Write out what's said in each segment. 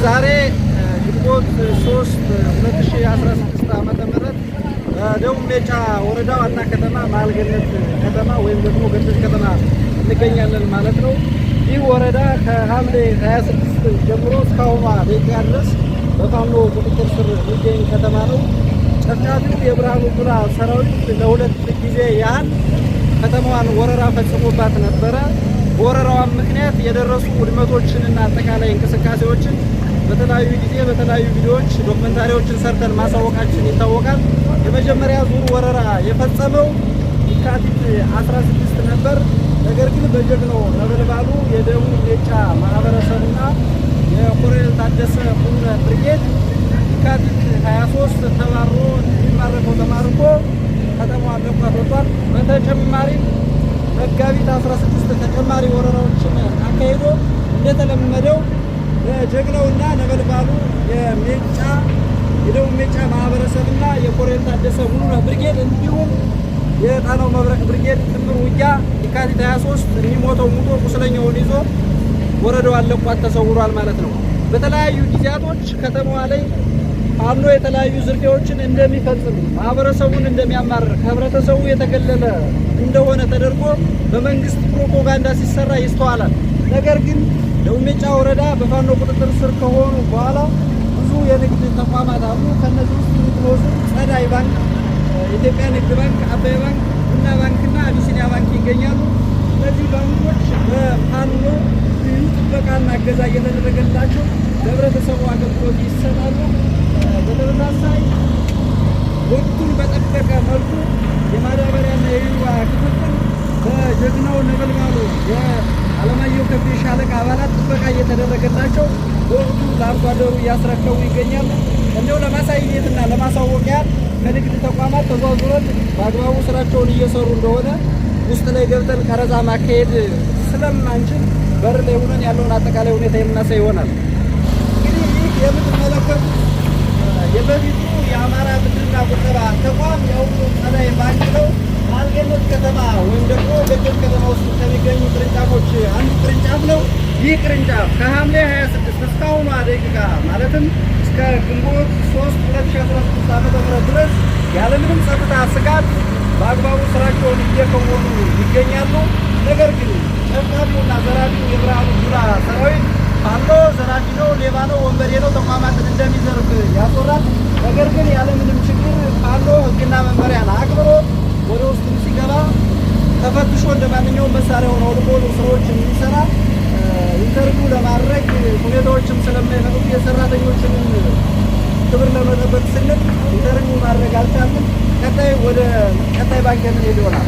ዛሬ ግንቦት 3 2016 ዓመተ ምህረት በደቡብ ሜጫ ወረዳ ዋና ከተማ ማልገነት ከተማ ወይም ደግሞ ገርጨጭ ከተማ እንገኛለን ማለት ነው። ይህ ወረዳ ከሐምሌ 26 ጀምሮ እስካሁኗ ደቂቃ ድረስ በፋኖ ቁጥጥር ስር የሚገኝ ከተማ ነው። ጨፍጫፊው የብርሃኑ ጁላ ሰራዊት ለሁለት ጊዜ ያህል ከተማዋን ወረራ ፈጽሞባት ነበረ። በወረራዋም ምክንያት የደረሱ ውድመቶችንና አጠቃላይ እንቅስቃሴዎችን በተለያዩ ጊዜ በተለያዩ ቪዲዮዎች ዶክመንታሪዎችን ሰርተን ማሳወቃችን ይታወቃል። የመጀመሪያ ዙር ወረራ የፈጸመው የካቲት 16 ነበር። ነገር ግን በጀግናው ነበልባሉ የደቡብ ሜጫ ማህበረሰብና የኮሎኔል ታደሰ ቡነ ብርጌድ የካቲት 23 ተባሮ የሚማረከው ተማርኮ ከተማዋን ለቋት ወጥቷል። በተጨማሪም መጋቢት 16 ተጨማሪ ወረራዎችን አካሂዶ እንደተለመደው የጀግናውና ነበልባሉ የደቡብ ሜጫ ማህበረሰብና የኮሎኔል ታደሰ ቡነ ብርጌድ እንዲሁም የጣናው መብረቅ ብርጌድ ጥምር ውጊያ የካቲት 23 የሚሞተው ሙቶ ቁስለኛውን ይዞ ወረዳዋን ለቋት ተሰውሯል ማለት ነው። በተለያዩ ጊዜያቶች ከተማዋ ላይ ፋኖ የተለያዩ ዝርፊያዎችን እንደሚፈጽም ማህበረሰቡን እንደሚያማርር ከህብረተሰቡ የተገለለ እንደሆነ ተደርጎ በመንግስት ፕሮፓጋንዳ ሲሰራ ይስተዋላል። ነገር ግን ደቡብ ሜጫ ወረዳ በፋኖ ቁጥጥር ስር ከሆኑ በኋላ ብዙ የንግድ ተቋማት አሉ። ከነዚህ ውስጥ የምትወስዱ ጸዳይ ባንክ፣ የኢትዮጵያ ንግድ ባንክ፣ አባይ ባንክ፣ ቡና ባንክና አቢሲኒያ ባንክ ይገኛሉ። እነዚህ ባንኮች በፋኖ ልዩ ጥበቃና እገዛ እየተደረገላቸው ለህብረተሰቡ አገልግሎት ይሰጣሉ። በተመሳሳይ ወቅቱን በጠበቀ መልኩ የማዳበሪያና የዩሪያ ክፍፍል በጀግናው ነበልባሉ የአለማየሁ ከብዴ ሻለቃ አባላት ጥበቃ እየተደረገላቸው ወቅቱ ለአርሶ አደሩ እያስረከቡ ይገኛሉ። እንዲሁ ለማሳየትና ለማሳወቅ ያህል ከንግድ ተቋማት ተዟዙረን በአግባቡ ስራቸውን እየሰሩ እንደሆነ ውስጥ ላይ ገብተን ቀረጻ ማካሄድ ስለማንችል በር ላይ ሆነን ያለውን አጠቃላይ ሁኔታ የምናሳይ ይሆናል። እንግዲህ ይህ የምትመለከቱት የበፊቱ የአማራ ብድርና ቁጠባ ተቋም የአሁኑ ጸዳይ ባንክ ነው። ማልገነት ከተማ ወይም ደግሞ ገርጨጭ ከተማ ውስጥ ከሚገኙ ቅርንጫፎች አንዱ ቅርንጫፍ ነው። ይህ ቅርንጫፍ ከሐምሌ 26 እስካሁኗ ደቂቃ ማለትም እስከ ግንቦት 3 2016 ዓ.ም ድረስ ያለምንም ጸጥታ ስጋት በአግባቡ ስራቸውን እየከወኑ ይገኛሉ። ነገር ግን ጨፍጫፊውና ዘራፊው የብርሃኑ ጁላ ሰራዊት ፋኖ ዘራፊ ነው፣ ሌባ ነው፣ ወንበዴ ነው፣ ተቋማትን እንደሚዘርፍ ያስወራል። ነገር ግን ያለምንም ችግር ፋኖ ሕግና መመሪያን አክብሮ ወደ ውስጥ ሲገባ ተፈትሾ እንደ ማንኛውም መሳሪያውን አውልቆ ስራዎችን የሚሰራ ኢንተርቪው ለማድረግ ሁኔታዎችም ስለማይፈቅዱ የሰራተኞችን ክብር ለመጠበቅ ስንል ኢንተርቪው ማድረግ አልቻልንም። ቀጣይ ወደ ቀጣይ ባንክ የምንሄድ ይሆናል።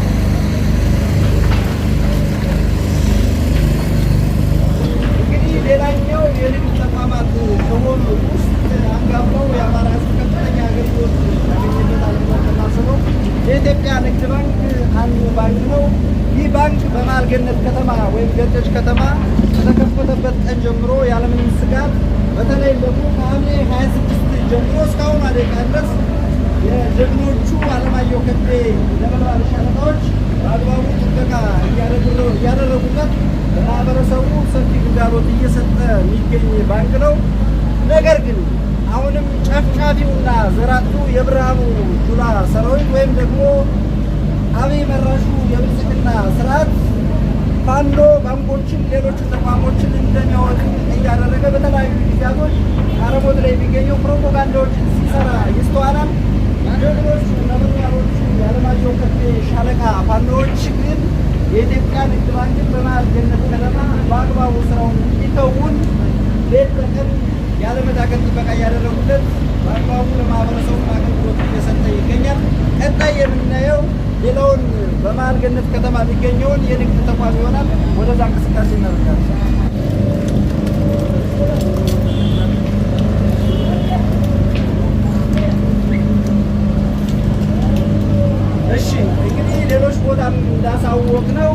እንግዲህ ሌላኛው የንግድ ተቋማት ከሆኑ ውስጥ አንጋፋው የአማራ ሕዝብ ከፍተኛ አገልግሎት ያገኝበታል ብለን የምናስበው የኢትዮጵያ ንግድ ባንክ አንዱ ባንክ ነው። ይህ ባንክ በማልገነት ከተማ ወይም ገርጨጭ ከተማ ከተከፈተበት ቀን ጀምሮ ያለምንም ስጋት በተለይ ደግሞ ከሐምሌ 26 ጀምሮ እስካሁን ደቂቃ ድረስ የጀግኖቹ አለማየሁ ከብዴ ነበልባል ሻለቃዎች በአግባቡ ጥበቃ እያደረጉለት ለማህበረሰቡ ሰፊ ግልጋሎት እየሰጠ የሚገኝ ባንክ ነው። ነገር ግን አሁንም ጨፍጫፊውና ዘራፊው የብርሃኑ ጁላ ሰራዊት ወይም ደግሞ አብይ መራሹ የብልጽግና ስርዓት ፋኖ ባንኮችን፣ ሌሎች ተቋሞችን እንደሚያወጡ እያደረገ በተለያዩ ጊዜያቶች አረቦት ላይ የሚገኘው ፕሮፓጋንዳዎችን ሲሰራ ይስተዋላል። ጀግኖቹ ነበልባሎቹ የአለማየሁ ከብዴ ሻለቃ ፋኖዎች ግን የኢትዮጵያ ንግድ ባንክን በማልገነት ከተማ በአግባቡ ስራውን እንዲከውን ሌት ተቀን ያለመታከት ጥበቃ እያደረጉለት በአግባቡ ለማህበረሰቡ አገልግሎት እየሰጠ ይገኛል። ቀጣይ የምናየው ሌላውን በማልገነት ከተማ የሚገኘውን የንግድ ተቋም ይሆናል። ወደዛ እንቅስቃሴ እናደርጋለን። እሺ እንግዲህ ሌሎች ቦታም እንዳሳወቅ ነው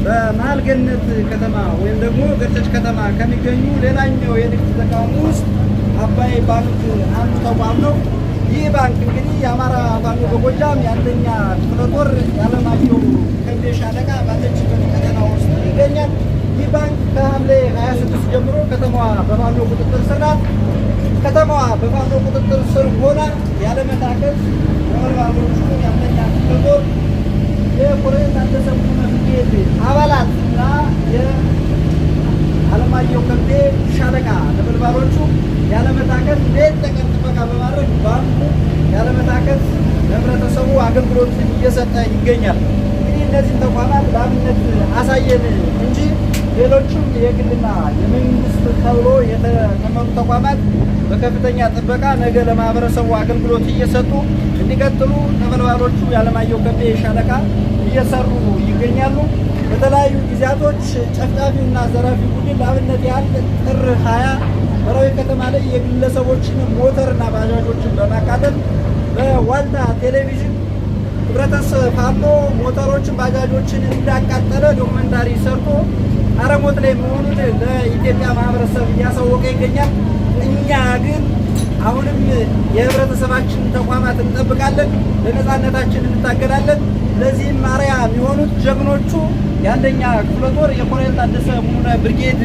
በማልገነት ከተማ ወይም ደግሞ ገርጨጭ ከተማ ከሚገኙ ሌላኛው የንግድ ተቋም ውስጥ አባይ ባንክ አንዱ ተቋም ነው። ይህ ባንክ እንግዲህ የአማራ ፋኖ በጎጃም የአንደኛ ክፍለ ጦር የአለማየሁ ከብዴ ሻለቃ ባለችበት ቀጠና ውስጥ ይገኛል። ይህ ባንክ ከሐምሌ 26 ጀምሮ ከተማዋ በፋኖ ቁጥጥር ስር ናት። በፋኖ ቁጥጥር ስር ሆና ያለመታከት ነበልባሎቹ የአንደኛ ክፍለ ጦር የኮሎኔል ታደሰ ብርጌድ አባላትና የአለማየሁ ከብቴ ሻለቃ ነበልባሎቹ ያለመታከት ሌት ተቀን ጥበቃ በማድረግ ባንኩ ያለመታከት ለህብረተሰቡ አገልግሎት እየሰጠ ይገኛል። እንግዲህ እነዚህን ተቋማት ለአብነት አሳየን እንጂ ሌሎችም የግልና የመንግስት ተብሎ የተቀመጡ ተቋማት በከፍተኛ ጥበቃ ነገ ለማህበረሰቡ አገልግሎት እየሰጡ እንዲቀጥሉ ነበልባሎቹ የአለማየሁ ከብቴ ሻለቃ እየሰሩ ይገኛሉ። በተለያዩ ጊዜያቶች ጨፍጫፊውና ዘራፊ ቡድን ለአብነት ያህል ጥር 20 መራዊ ከተማ ላይ የግለሰቦችን ሞተርና ባጃጆችን በማቃጠል በዋልታ ቴሌቪዥን ህብረተሰብ ፋኖ ሞተሮችን ባጃጆችን እንዳቃጠለ ዶክመንታሪ ሰርቶ አረሞት ላይ መሆኑን ለኢትዮጵያ ማህበረሰብ እያሳወቀ ይገኛል። እኛ ግን አሁንም የህብረተሰባችን ተቋማት እንጠብቃለን፣ ለነፃነታችን እንታገላለን። ለዚህም ማርያ የሚሆኑት ጀግኖቹ የአንደኛ ክፍለ ጦር የኮሎኔል ታደሰ ብርጌድ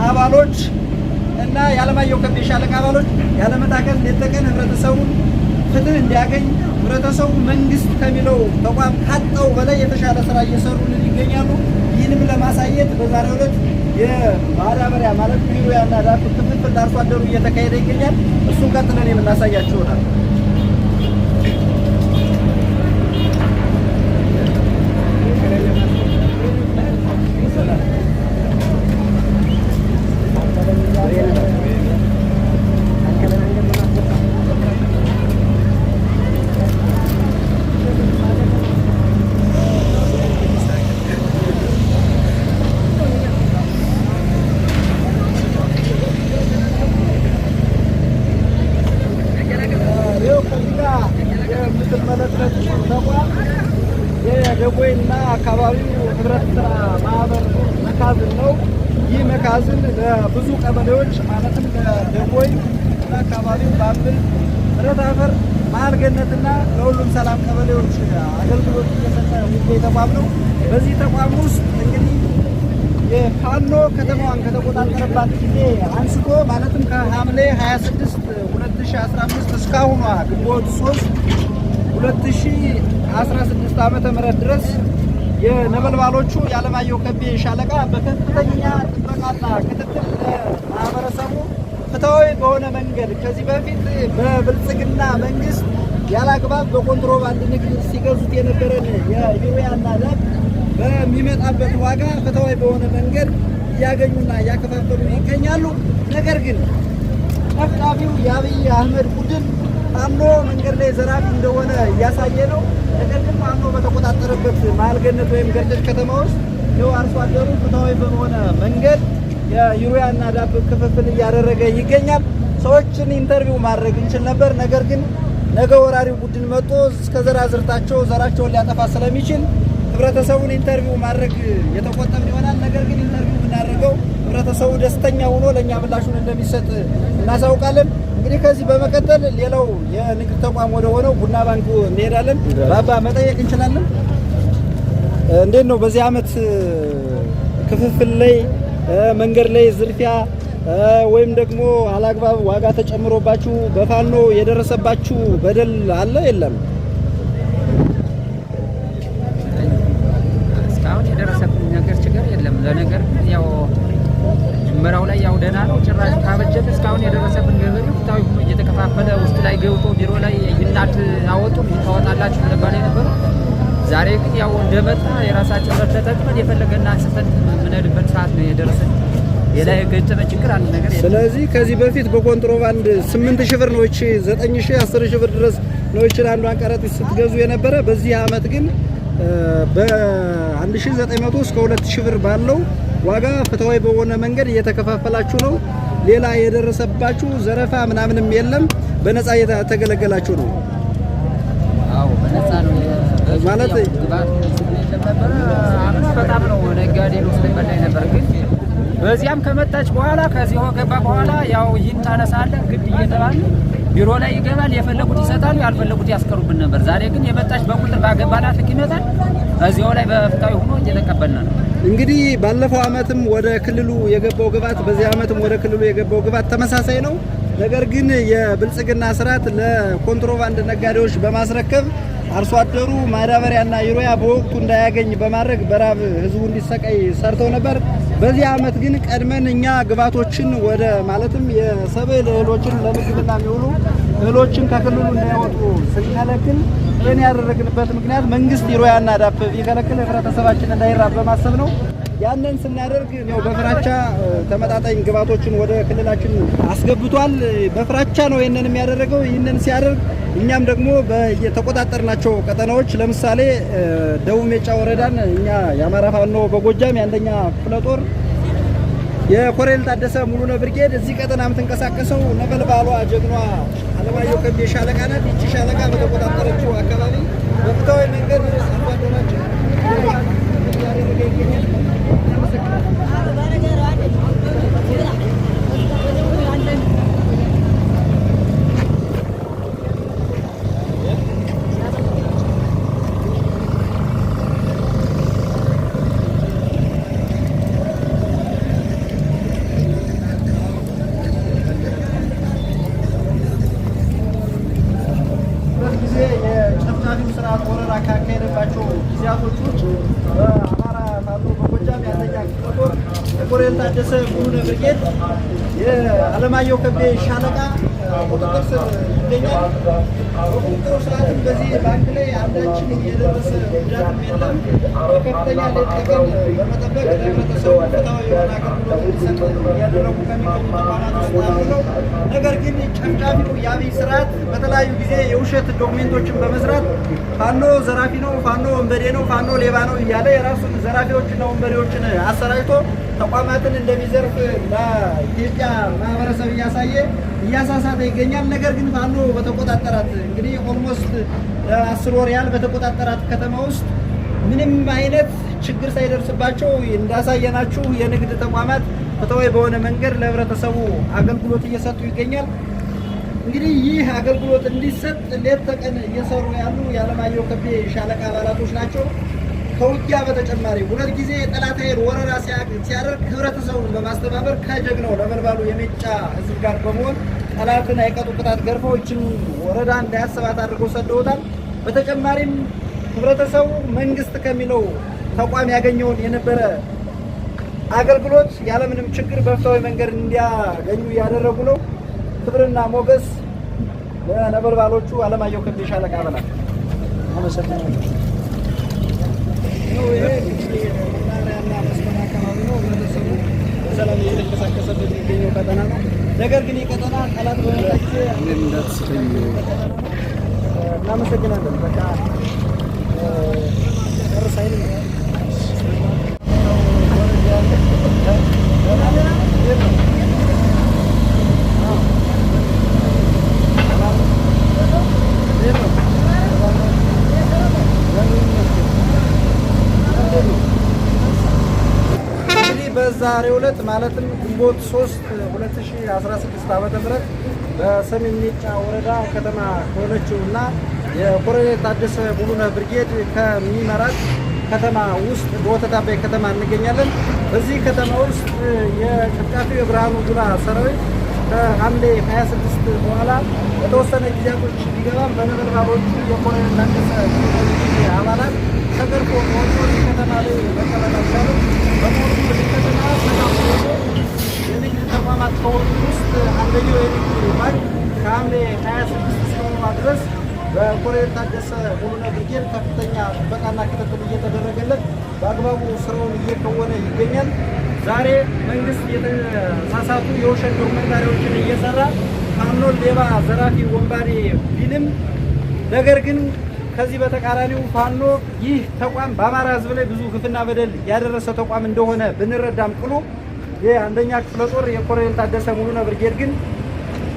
አባሎች እና የአለማየሁ ከብቴ ሻለቃ አባሎች ያለመታከት ሌት ተቀን ህብረተሰቡን ፍትህ እንዲያገኝ ህብረተሰቡ መንግስት ከሚለው ተቋም ካጣው በላይ የተሻለ ስራ እየሰሩልን ይገኛሉ። ይህንም ለማሳየት በዛሬው ዕለት የማዳበሪያ ማለት ዩሪያና ዳፕ ክፍፍል ለአርሶ አደሩ እየተካሄደ ይገኛል። እሱን ቀጥለን የምናሳያችሁ ይሆናል። ተቋም የደጎይና አካባቢው ህብረት ስራ ማህበር መካዝን ነው። ይህ መካዝን ለብዙ ቀበሌዎች ማለትም ለደጎይ እና አካባቢው ባብል፣ ብረት አፈር፣ መሀል ገነትና ለሁሉም ሰላም ቀበሌዎች አገልግሎት እየሰጠ የሚገኝ ተቋም ነው። በዚህ ተቋም ውስጥ እንግዲህ የፋኖ ከተማዋን ከተቆጣጠረባት ጊዜ አንስቶ ማለትም ከሐምሌ 26 2015 እስካሁኗ ግንቦት 3 2016 ዓመተ ምህረት ድረስ የነበልባሎቹ የአለማየሁ ከብቴ ሻለቃ በከፍተኛ ጥበቃና ክትትል ለማህበረሰቡ ፍትሃዊ በሆነ መንገድ ከዚህ በፊት በብልጽግና መንግስት ያላግባብ በኮንትሮባንድ ንግድ ሲገዙት የነበረን የዩሪያና ዳፕ በሚመጣበት ዋጋ ፍትሃዊ በሆነ መንገድ እያገኙና እያከፋፈሉ ይገኛሉ። ነገር ግን ጠፍጣፊው የአብይ አህመድ ቡድን ፋኖ መንገድ ላይ ዘራፊ እንደሆነ እያሳየ ነው። ነገር ግን ፋኖ በተቆጣጠረበት መሀል ገነት ወይም ገርጨጭ ከተማ ውስጥ ይኸው አርሶ አደሩ ፍትሃዊ በሆነ መንገድ የዩሪያና ዳፕ ክፍፍል እያደረገ ይገኛል። ሰዎችን ኢንተርቪው ማድረግ እንችል ነበር። ነገር ግን ነገ ወራሪው ቡድን መጥቶ እስከ ዘራዝርታቸው ዘራቸውን ሊያጠፋ ስለሚችል ህብረተሰቡን ኢንተርቪው ማድረግ የተቆጠብን ይሆናል። ነገር ግን ኢንተርቪው የምናደርገው ህብረተሰቡ ደስተኛ ሆኖ ለእኛ ምላሹን እንደሚሰጥ እናሳውቃለን። እንግዲህ ከዚህ በመቀጠል ሌላው የንግድ ተቋም ወደ ሆነው ቡና ባንክ እንሄዳለን። ባባ መጠየቅ እንችላለን? እንዴት ነው በዚህ አመት ክፍፍል ላይ መንገድ ላይ ዝርፊያ ወይም ደግሞ አላግባብ ዋጋ ተጨምሮባችሁ በፋኖ የደረሰባችሁ በደል አለ የለም? እስካሁን የደረሰብኝ ነገር ችግር የለም። ለነገር ያው ጅምራው ላይ ያው ደህና ነው። ጭራሽ ካበጀት እስካሁን የደረሰብን ገበሬ ፍትሃዊ ሆኖ እየተከፋፈለ ውስጥ ላይ ገብቶ ቢሮ ላይ ይናት አወጡ ታወጣላችሁ ነበር የነበረው። ዛሬ ግን ያው እንደመጣ የራሳችን በር ተጠቅመን የፈለገና አንስተን የምንሄድበት ሰዓት ነው የደረሰን። ሌላ የገጠመ ችግር አንድ ነገር የለም። ስለዚህ ከዚህ በፊት በኮንትሮባንድ 8000 ብር ነው እቺ 9000 10000 ብር ድረስ ነው እቺ አንዷን ከረጢት ስትገዙ የነበረ። በዚህ አመት ግን በ1900 እስከ 2000 ብር ባለው ዋጋ ፍትሃዊ በሆነ መንገድ እየተከፋፈላችሁ ነው። ሌላ የደረሰባችሁ ዘረፋ ምናምንም የለም። በነፃ እየተገለገላችሁ ነው። አዎ በነፃ ነው ማለት በጣም ነው ነጋዴ ነው ስለበላይ ነበር። ግን በዚያም ከመጣች በኋላ ከዚህ ገባ በኋላ ያው ይህን ታነሳለህ ግድ እየተባለ ቢሮ ላይ ይገባል። የፈለጉት ይሰጣሉ፣ ያልፈለጉት ያስቀሩብን ነበር። ዛሬ ግን የመጣች በቁጥር ባገባላት ልክ ይመጣል። እዚያው ላይ በፍትሃዊ ሆኖ እየተቀበልን ነው። እንግዲህ ባለፈው አመትም ወደ ክልሉ የገባው ግባት፣ በዚህ አመትም ወደ ክልሉ የገባው ግባት ተመሳሳይ ነው። ነገር ግን የብልጽግና ስርዓት ለኮንትሮባንድ ነጋዴዎች በማስረከብ አርሶ አደሩ ማዳበሪያና ዩሪያ በወቅቱ እንዳያገኝ በማድረግ በራብ ህዝቡ እንዲሰቃይ ሰርተው ነበር። በዚህ ዓመት ግን ቀድመን እኛ ግብዓቶችን ወደ ማለትም የሰብል እህሎችን ለምግብና የሚውሉ እህሎችን ከክልሉ እንዳይወጡ ስንከለክል ይህን ያደረግንበት ምክንያት መንግስት ዩሪያና ዳፕ ቢከለክል ህብረተሰባችን እንዳይራብ በማሰብ ነው። ያንን ስናደርግ ነው በፍራቻ ተመጣጣኝ ግብዓቶችን ወደ ክልላችን አስገብቷል። በፍራቻ ነው ይህንን የሚያደርገው። ይህንን ሲያደርግ እኛም ደግሞ በየተቆጣጠርናቸው ቀጠናዎች ለምሳሌ ደቡብ ሜጫ ወረዳን እኛ የአማራ ፋኖ በጎጃም የአንደኛ ክፍለ ጦር የኮሎኔል ታደሰ ሙሉነ ብርጌድ እዚህ ቀጠና የምትንቀሳቀሰው ነበልባሏ ጀግኗ አለማየሁ ከቤ ሻለቃ ናት። ይቺ ሻለቃ በተቆጣጠረችው አካባቢ በፍትሃዊ መንገድ አባደራችን ያደረገ ይገኛል። የጨፍጫፊው ስርዓት ወረራ ካካሄደባቸው ጊዜያቶች ውጭ በአማራ ፋኖ በጎጃም የአንደኛ ክፍለ ጦር የኮሎኔል ታደሰ ሙሉነ ብርጌድ የአለማየሁ ከቤ ሻለቃ ቁጥጥር ስር ይገኛል። በቁጥጥሩ ሰዓትም በዚህ ባንክ ላይ አንዳችን የደረሰ ጉዳትም የለም። በከፍተኛ ሌት ተቀን በመጠበቅ ለህብረተሰቡ ፍትሃዊ የሆነ አገልግሎት እንዲሰጥ እያደረጉ ከሚገኙ ተቋማት ውስጥ አንዱ ነው። ነገር ግን ጨፍጫፊው የአብይ ስርዓት በተለያዩ ጊዜ የውሸት ዶክሜንቶችን በመስራት ፋኖ ዘራፊ ነው፣ ፋኖ ወንበዴ ነው፣ ፋኖ ሌባ ነው እያለ የራሱን ዘራፊዎችና ወንበዴዎችን አሰራጭቶ ተቋማትን እንደሚዘርፍ ለኢትዮጵያ ማህበረሰብ እያሳሳተ ይገኛል። ነገር ግን ፋኖ በተቆጣጠራት እንግዲህ ኦልሞስት 10 ወር ያህል በተቆጣጠራት ከተማ ውስጥ ምንም አይነት ችግር ሳይደርስባቸው እንዳሳየናችሁ የንግድ ተቋማት ፍትሃዊ በሆነ መንገድ ለህብረተሰቡ አገልግሎት እየሰጡ ይገኛል። እንግዲህ ይህ አገልግሎት እንዲሰጥ ሌት ተቀን እየሰሩ ያሉ የአለማየሁ ከቤ ሻለቃ አባላቶች ናቸው። ከውጊያ በተጨማሪ 2 ጊዜ የጠላት ኃይል ወረራ ሲያደርግ ህብረተሰቡን በማስተባበር ከጀግናው ነበልባሉ የሜጫ ህዝብ ጋር በመሆን ጠላትን አይቀጡ ቅጣት ገርፈው ይችን ወረዳ እንዳያስባት አድርገው ሰደውታል። በተጨማሪም ህብረተሰቡ መንግስት ከሚለው ተቋም ያገኘውን የነበረ አገልግሎት ያለምንም ችግር በፍትሃዊ መንገድ እንዲያገኙ ያደረጉ ነው። ክብርና ሞገስ ለነበልባሎቹ አለማየሁ ከቤ ሻለቃ አባላት አመሰግናለሁ። ይሄ እንግዲህ መናሪያና መስመር አካባቢ ነው። ህብረተሰቡ በሰላም እየተንቀሳቀሰበት የሚገኘው ቀጠና ነው። ነገር ግን የቀጠና ጠላት በመጣ ጊዜ እናመሰግናለን። በቃ ጨርሳይል በዛሬው ዕለት ማለትም ግንቦት 3 2016 ዓ.ም በሰሜን ሜጫ ወረዳ ከተማ ከሆነችው እና የኮሎኔል ታደሰ ሙሉነ ብርጌድ ከሚመራት ከተማ ውስጥ በወተት አባይ ከተማ እንገኛለን። በዚህ ከተማ ውስጥ የጨፍጫፊው የብርሃኑ ጁላ ሰራዊት ከሐምሌ 26 በኋላ በተወሰነ ጊዜያቶች ቢገባም በነበልባሎቹ የኮሎኔል ታደሰ አባላት ተገርፎ ወጥቶ ከተማ ላይ መቀመጥ አልቻለም። በመሆኑ በዚህ ከተማ ሰላም ሆኖ የንግድ ተቋማት ከሆኑ ውስጥ አንደኛው የንግድ ባንክ ከሐምሌ 26 እስከሆኗ ድረስ በኮሎኔል ታደሰ ሙሉነ ብርጌድ ከፍተኛ ጥበቃና ክትትል እየተደረገለት በአግባቡ ስራውን እየከወነ ይገኛል። ዛሬ መንግስት የተሳሳቱ የውሸት ዶክመንታሪዎችን እየሰራ ፋኖን ሌባ፣ ዘራፊ፣ ወንባዴ ቢልም ነገር ግን ከዚህ በተቃራኒው ፋኖ ይህ ተቋም በአማራ ሕዝብ ላይ ብዙ ግፍና በደል ያደረሰ ተቋም እንደሆነ ብንረዳም ቅሉ የአንደኛ ክፍለ ጦር የኮሎኔል ታደሰ ሙሉነ ብርጌድ ግን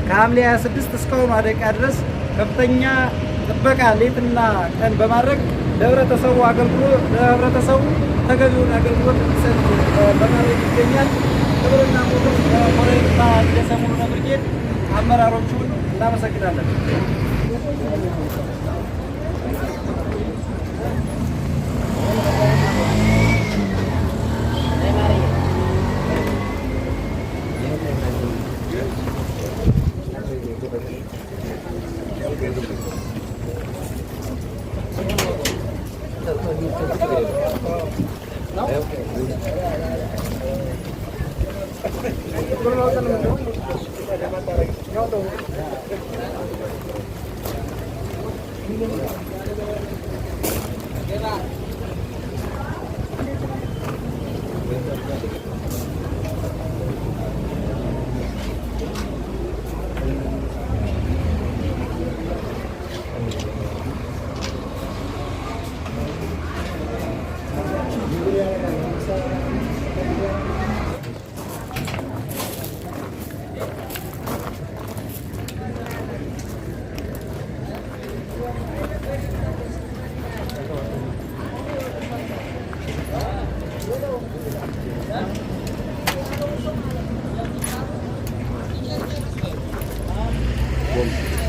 ከሐምሌ 26 እስካሁኑ ደቂቃ ድረስ ከፍተኛ ጥበቃ ሌትና ቀን በማድረግ ለህብረተሰቡ ተገቢውን አገልግሎት እንዲሰጥ በማድረግ ይገኛል። ክብርና ሞገስ ለኮሎኔል ታደሰ ሙሉነ ብርጌድ አመራሮቹን እናመሰግናለን። Bom.